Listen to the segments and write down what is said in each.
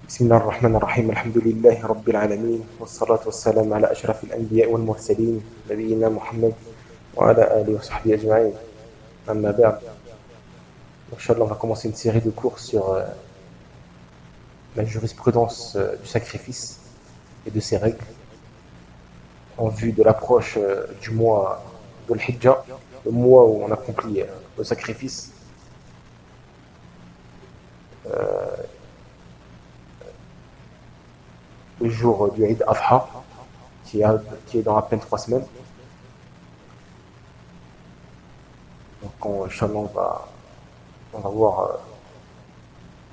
بسم الله الرحمن الرحيم الحمد لله رب العالمين والصلاة والسلام على أشرف الأنبياء والمرسلين نبينا محمد وعلى آله وصحبه أجمعين. أما بعد, Inch'Allah, on va commencer une série de cours sur la jurisprudence du sacrifice et de ses règles en vue de l'approche du mois de l'Hijjah, le mois où on accomplit le sacrifice. Le jour du Eid Adha, qui est dans à peine 3 semaines. Donc, Inch'Allah, on va voir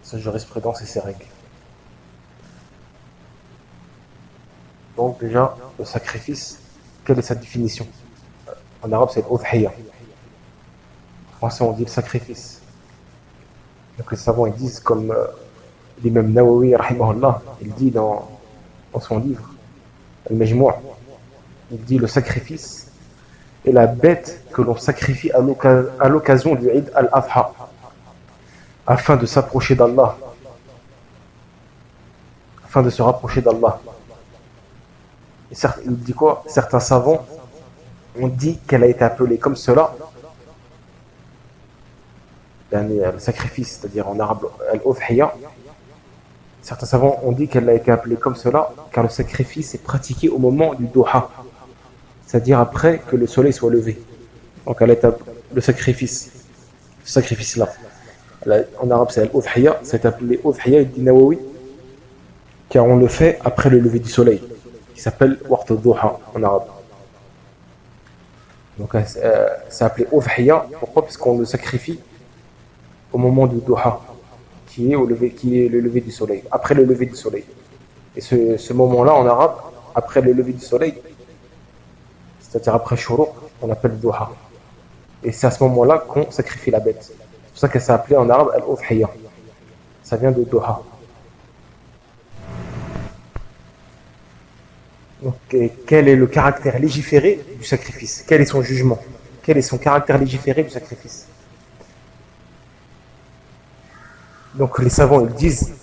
sa jurisprudence et ses règles. Donc, déjà, le sacrifice, quelle est sa définition? En arabe, c'est l'udhiyya. En français, on dit le sacrifice. Donc, les savants ils disent, comme l'imam Nawawi, rahimahullah, il dit dans son livre, Al-Majmou', il dit le sacrifice est la bête que l'on sacrifie à l'occasion du Eid al-Adha afin de s'approcher d'Allah, afin de se rapprocher d'Allah. Et il dit quoi? Certains savants ont dit qu'elle a été appelée comme cela, le sacrifice, c'est-à-dire en arabe al-udhiyya. Certains savants ont dit qu'elle a été appelée comme cela car le sacrifice est pratiqué au moment du duha, c'est-à-dire après que le soleil soit levé. Donc elle est le sacrifice-là. En arabe c'est al-udhiyya, c'est appelé udhiyya dit Nawawi car on le fait après le lever du soleil, qui s'appelle waqt al-duha en arabe. Donc c'est appelé udhiyya, pourquoi? Parce qu'on le sacrifie au moment du duha, qui est le lever du soleil, après le lever du soleil. Et ce moment-là, en arabe, après le lever du soleil, c'est-à-dire après Shuruq, on appelle duha. Et c'est à ce moment-là qu'on sacrifie la bête. C'est pour ça qu'elle s'est appelée en arabe al-udhiyya. Ça vient de duha. Donc, quel est le caractère légiféré du sacrifice? Quel est son jugement? Quel est son caractère légiféré du sacrifice? Donc les savants ils disent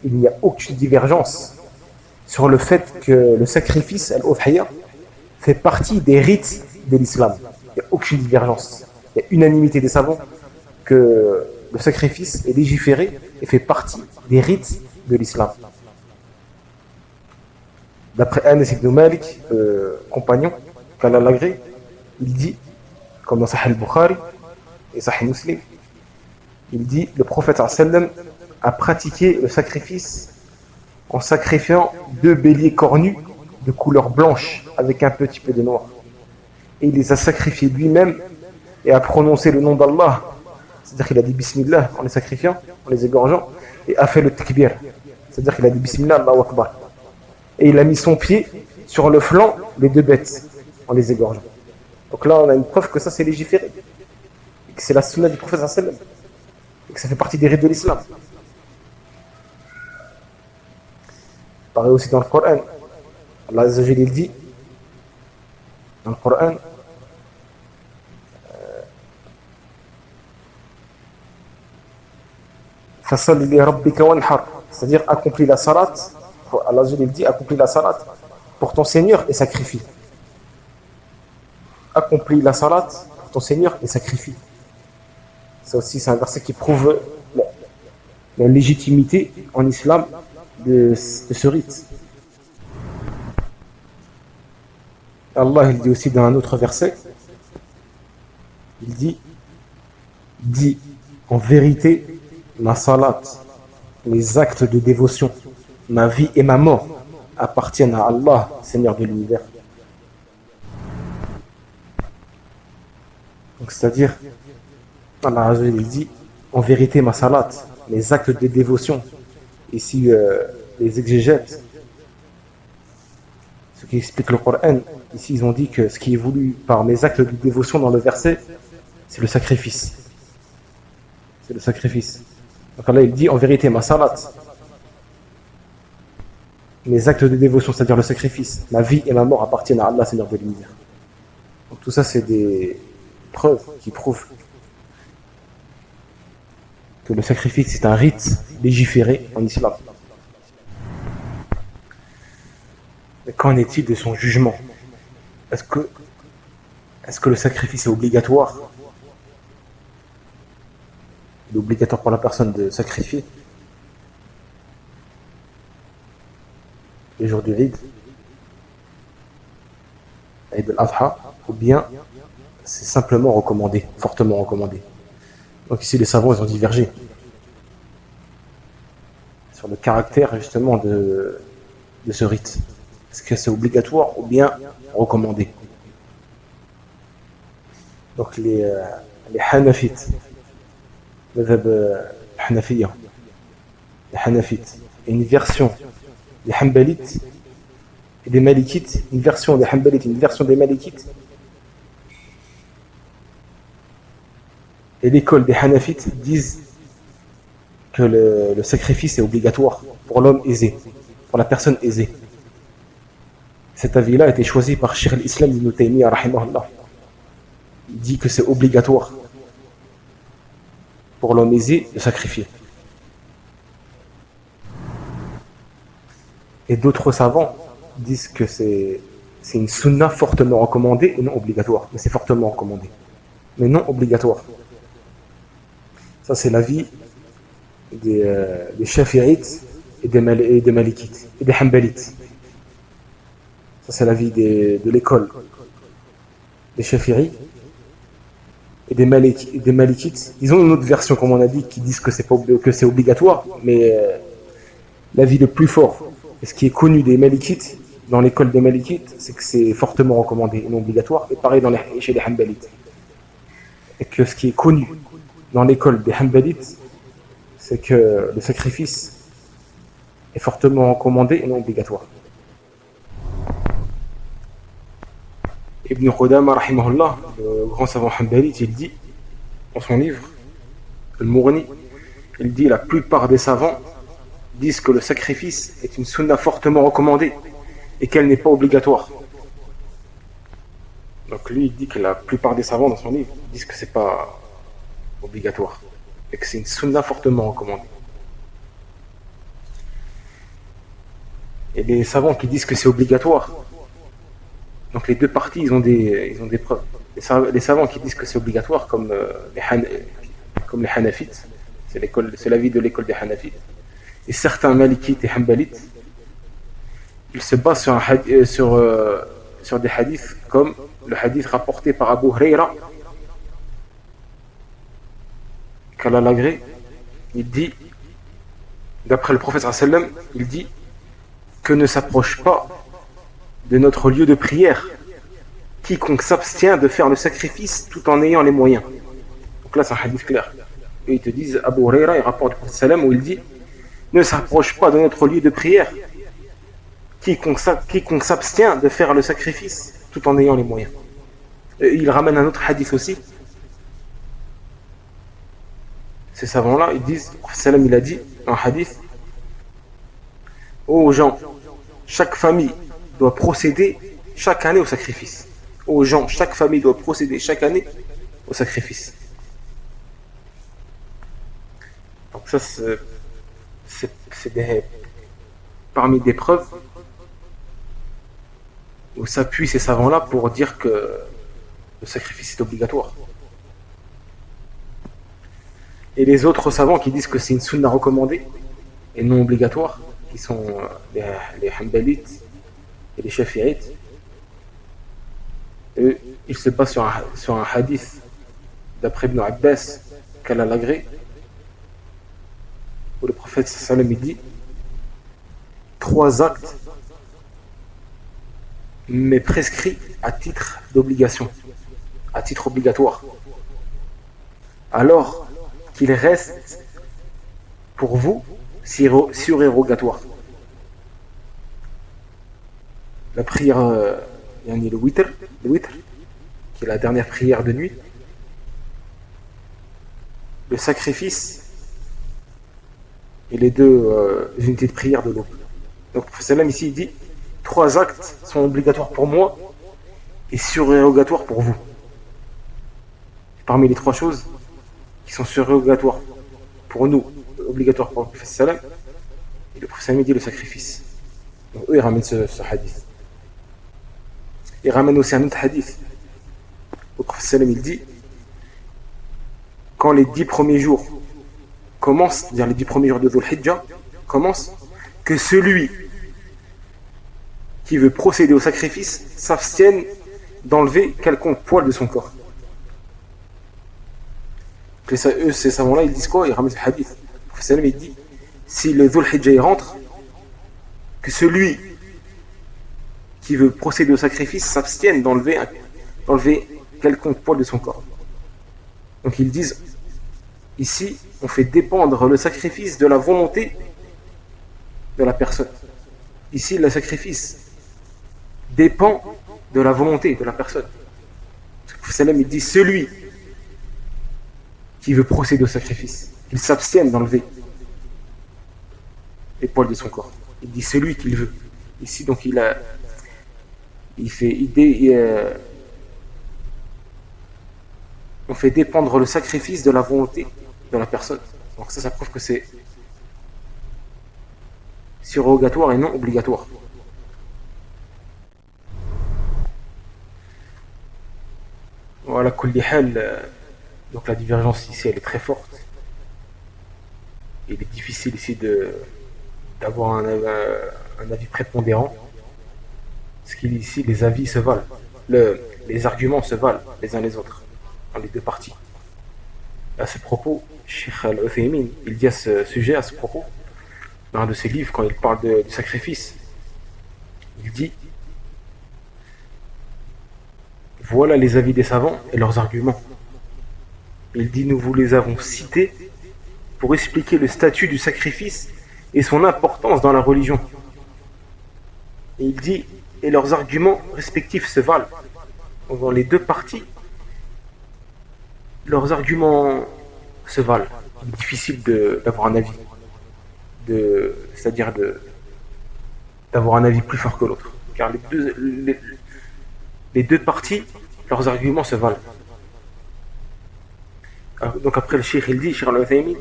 qu'il n'y a aucune divergence sur le fait que le sacrifice, al-udhiyya, fait partie des rites de l'islam. Il n'y a aucune divergence. Il y a unanimité des savants que le sacrifice est légiféré et fait partie des rites de l'islam. D'après Anas ibn Malik, compagnon, qu'Allah l'agrée, il dit, comme dans Sahih al-Bukhari et Sahih Muslim, il dit, le prophète sallam a pratiqué le sacrifice en sacrifiant 2 béliers cornus de couleur blanche avec un petit peu de noir. Et il les a sacrifiés lui-même et a prononcé le nom d'Allah. C'est-à-dire qu'il a dit Bismillah en les sacrifiant, en les égorgeant, et a fait le takbir. C'est-à-dire qu'il a dit Bismillah, Allahu Akbar. Et il a mis son pied sur le flanc des 2 bêtes en les égorgeant. Donc là, on a une preuve que ça c'est légiféré. Et que c'est la sunna du prophète sallam. Et que ça fait partie des rites de l'islam. Pareil aussi dans le Coran. Allah Azza wa Jalla il dit dans le Coran Fasalli li rabbika wanhar, c'est-à-dire accomplis la salat. Allah Azza wa Jalla il dit accomplis la salat pour ton Seigneur et sacrifie. Accomplis la salat pour ton Seigneur et sacrifie. Ça aussi c'est un verset qui prouve la légitimité en islam de ce rite. Allah il dit aussi dans un autre verset, il dit en vérité ma salat, mes actes de dévotion, ma vie et ma mort appartiennent à Allah, Seigneur de l'univers. Donc c'est-à-dire Allah il dit en vérité ma salat, mes actes de dévotion. Ici les exégètes, ceux qui expliquent le Coran, ici ils ont dit que ce qui est voulu par mes actes de dévotion dans le verset, c'est le sacrifice. C'est le sacrifice. Donc là il dit en vérité ma salat, mes actes de dévotion, c'est-à-dire le sacrifice, ma vie et ma mort appartiennent à Allah, Seigneur de l'univers. Donc tout ça c'est des preuves qui prouvent que le sacrifice est un rite légiféré en islam. Mais qu'en est-il de son jugement? Est-ce que, est-ce que le sacrifice est obligatoire? Il est obligatoire pour la personne de sacrifier les jours du Eid, Eid al-Adha, ou bien c'est simplement recommandé, fortement recommandé. Donc ici les savants ils ont divergé sur le caractère justement de ce rite. Est-ce que c'est obligatoire ou bien recommandé? Donc les Hanafites, les Hanafites, et une version des Hanbalites et des Malikites, une version des Hanbalites et une version des Malikites. Et l'école des Hanafites disent que le sacrifice est obligatoire pour l'homme aisé, pour la personne aisée. Cet avis-là a été choisi par Cheikh al-Islam ibn Taymiyyah rahimahullah. Il dit que c'est obligatoire pour l'homme aisé de sacrifier. Et d'autres savants disent que c'est une sunna fortement recommandée et non obligatoire. Mais c'est fortement recommandé, mais non obligatoire. Ça c'est l'avis des Shafi'ites et des Malikites et des Hanbalites. Ça c'est l'avis de l'école des Shafi'i et des Malikites. Ils ont une autre version, comme on a dit, qui disent que c'est obligatoire, mais l'avis le plus fort, et ce qui est connu des Malikites, dans l'école des Malikites, c'est que c'est fortement recommandé et non obligatoire, et pareil chez les Hanbalites. Et que ce qui est connu dans l'école des Hanbalites, c'est que le sacrifice est fortement recommandé et non obligatoire. Ibn Qudama, rahimahullah, le grand savant hanbalite, il dit, dans son livre, Al-Mughni, il dit la plupart des savants disent que le sacrifice est une sunna fortement recommandée et qu'elle n'est pas obligatoire. Donc lui, il dit que la plupart des savants dans son livre disent que c'est pas obligatoire et que c'est une sunna fortement recommandée. Et les savants qui disent que c'est obligatoire, donc les deux parties, ils ont des preuves. Les savants qui disent que c'est obligatoire, comme les Hanafites, c'est l'avis de l'école des Hanafites, et certains Malikites et Hanbalites, ils se basent sur des hadiths comme le hadith rapporté par Abu Huraira, qu'Allah l'agrée, il dit, d'après le prophète sallam, il dit que ne s'approche pas de notre lieu de prière quiconque s'abstient de faire le sacrifice tout en ayant les moyens. Donc là c'est un hadith clair. Et ils te disent, Abu Huraira, il rapporte du prophète sallam où il dit ne s'approche pas de notre lieu de prière quiconque s'abstient de faire le sacrifice tout en ayant les moyens. Et il ramène un autre hadith aussi. Ces savants-là, ils disent, le prophète sallam il a dit un hadith, ô gens, chaque famille doit procéder chaque année au sacrifice. Aux gens, chaque famille doit procéder chaque année au sacrifice. Donc ça, c'est parmi des preuves où s'appuient ces savants-là pour dire que le sacrifice est obligatoire. Et les autres savants qui disent que c'est une sunna recommandée et non obligatoire, qui sont les Hanbalites et les Shafi'ites, eux, ils se basent sur un hadith d'après Ibn Abbas qu'Allah l'agrée, où le prophète sallam il dit 3 actes mais prescrits à titre d'obligation, à titre obligatoire, alors qu'il reste pour vous surérogatoire. La prière, le witr, qui est la dernière prière de nuit, le sacrifice et les deux unités de prière de l'aube. Donc le prophète ici il dit 3 actes sont obligatoires pour moi et surérogatoires pour vous. Parmi les 3 choses qui sont surérogatoires pour nous, obligatoires pour le prophète, et le prophète dit le sacrifice. Donc eux ils ramènent ce hadith. il ramène aussi un autre hadith. Le prophète sallam il dit, quand les 10 premiers jours commencent, c'est-à-dire les 10 premiers jours de Dhul Hijjah commencent, que celui qui veut procéder au sacrifice s'abstienne d'enlever quelconque poil de son corps. Eux, ces savants-là, ils disent quoi? Ils ramènent le hadith. Le prophète sallam il dit, si le Dhul Hijjah rentre, que celui qui veut procéder au sacrifice s'abstienne d'enlever quelconque poil de son corps. Donc ils disent, ici, on fait dépendre le sacrifice de la volonté de la personne. Ici, le sacrifice dépend de la volonté de la personne. Le prophète il dit, celui qui veut procéder au sacrifice, qu'il s'abstienne d'enlever les poils de son corps. Il dit celui qu'il veut. Ici, donc, on fait dépendre le sacrifice de la volonté de la personne. Donc ça prouve que c'est surrogatoire et non obligatoire. Voilà, kulli hal, donc la divergence ici elle est très forte. Il est difficile ici d'avoir un avis prépondérant. Parce qu'ici les avis se valent, les arguments se valent les uns les autres, dans les deux parties. À ce propos, Cheikh Al-Uthaymin, il dit à ce sujet, à ce propos, dans un de ses livres, quand il parle du sacrifice, il dit, voilà les avis des savants et leurs arguments. Il dit, nous vous les avons cités pour expliquer le statut du sacrifice et son importance dans la religion. Et il dit, et leurs arguments respectifs se valent. Donc dans les deux parties, leurs arguments se valent. Il est difficile d'avoir un avis, c'est-à-dire d'avoir un avis plus fort que l'autre. Car les deux parties, leurs arguments se valent. Alors, donc après le Cheikh, il dit, Cheikh Al-Uthaymin,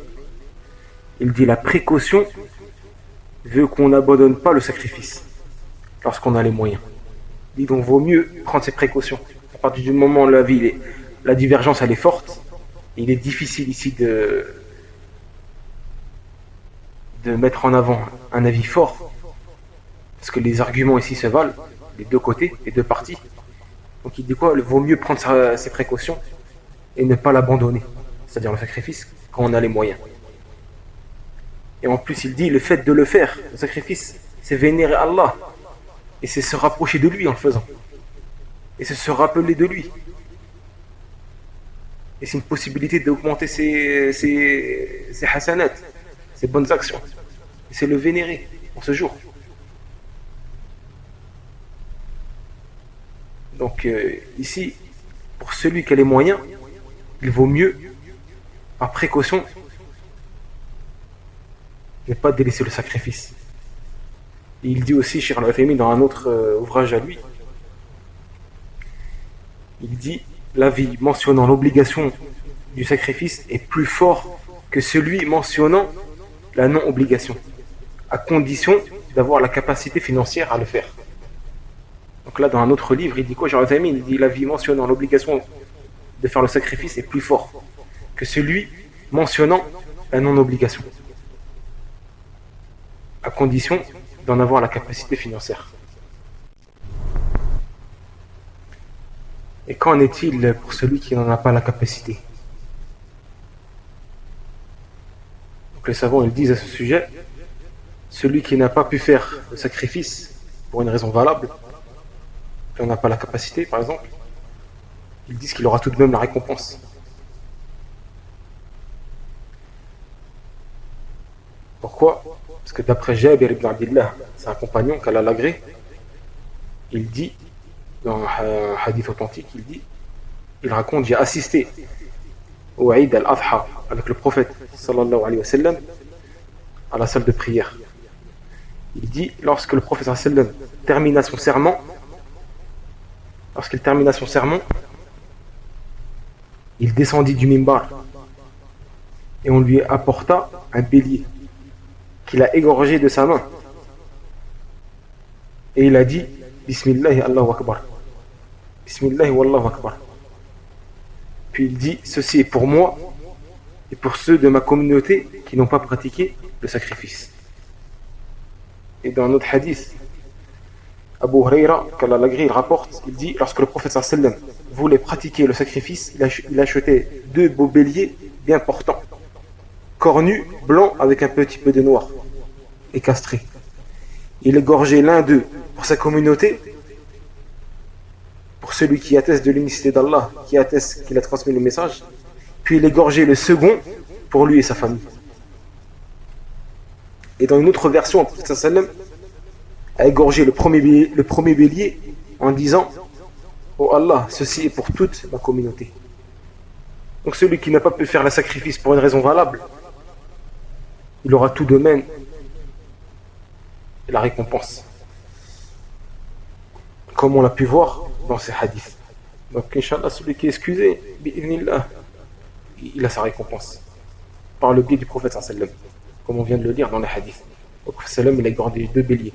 il dit la précaution veut qu'on n'abandonne pas le sacrifice lorsqu'on a les moyens. Il dit donc vaut mieux prendre ses précautions. À partir du moment où la divergence elle est forte, il est difficile ici de mettre en avant un avis fort, parce que les arguments ici se valent, les deux côtés, les deux parties. Donc il dit quoi? Il vaut mieux prendre ses précautions et ne pas l'abandonner, c'est-à-dire le sacrifice, quand on a les moyens. Et en plus il dit, le fait de le faire, le sacrifice, c'est vénérer Allah, et c'est se rapprocher de lui en le faisant, et c'est se rappeler de lui. Et c'est une possibilité d'augmenter ses hasanat, ses bonnes actions. Et c'est le vénérer en ce jour. Donc ici, pour celui qui a les moyens, il vaut mieux, par précaution, ne pas délaisser le sacrifice. Et il dit aussi, Cheikh Al-Uthaymin, dans un autre ouvrage à lui, il dit, l'avis mentionnant l'obligation du sacrifice est plus fort que celui mentionnant la non-obligation, à condition d'avoir la capacité financière à le faire. Donc là, dans un autre livre, il dit quoi? Il dit l'avis mentionnant l'obligation de faire le sacrifice est plus fort que celui mentionnant la non-obligation, à condition d'en avoir la capacité financière. Et qu'en est-il pour celui qui n'en a pas la capacité? Donc les savants ils disent à ce sujet, celui qui n'a pas pu faire le sacrifice pour une raison valable, qui n'en a pas la capacité par exemple, ils disent qu'il aura tout de même la récompense. Pourquoi? Parce que d'après Jabir ibn Abdillah, c'est un compagnon qu'Allah l'agrée, il dit, dans un hadith authentique, il raconte, j'ai assisté au Eid al-Adha avec le prophète sallallahu alayhi wa sallam à la salle de prière. Il dit, lorsque le prophète sallallahu alayhi wa sallam termina son sermon, il descendit du mimbar et on lui apporta un bélier qu'il a égorgé de sa main. Et il a dit, Bismillah Allahu Akbar. Bismillah wallahu akbar. Puis il dit, ceci est pour moi et pour ceux de ma communauté qui n'ont pas pratiqué le sacrifice. Et dans notre hadith, Abu Huraira, qu'Allah l'agrée, il rapporte, il dit, lorsque le prophète sallam voulait pratiquer le sacrifice, il achetait 2 beaux béliers bien portants, cornus, blancs avec un petit peu de noir, et castrés. Il égorgeait l'un d'eux pour sa communauté, pour celui qui atteste de l'unicité d'Allah, qui atteste qu'il a transmis le message, puis il égorgeait le second pour lui et sa famille. Et dans une autre version, le prophète sallam a égorgé le premier bélier en disant, oh Allah, ceci est pour toute ma communauté. Donc celui qui n'a pas pu faire le sacrifice pour une raison valable, il aura tout de même la récompense, comme on l'a pu voir dans ces hadiths. Donc Inch'Allah, celui qui est excusé, il a sa récompense par le biais du prophète sallam, comme on vient de le lire dans les hadiths. Le prophète sallam, il a gardé 2 béliers,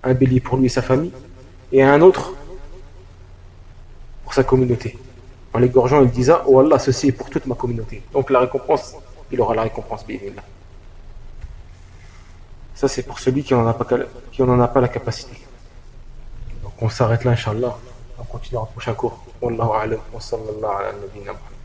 un bélier pour lui et sa famille et un autre pour sa communauté. En l'égorgeant, il disait, oh Allah, ceci est pour toute ma communauté. Donc la récompense, il aura la récompense bi'idhnillah. Ça c'est pour celui qui n'en a pas la capacité. Donc on s'arrête là, Inch'Allah. On continue au prochain cours. Wallahu a'lam wa sallallahu ala nabiyyina Muhammad.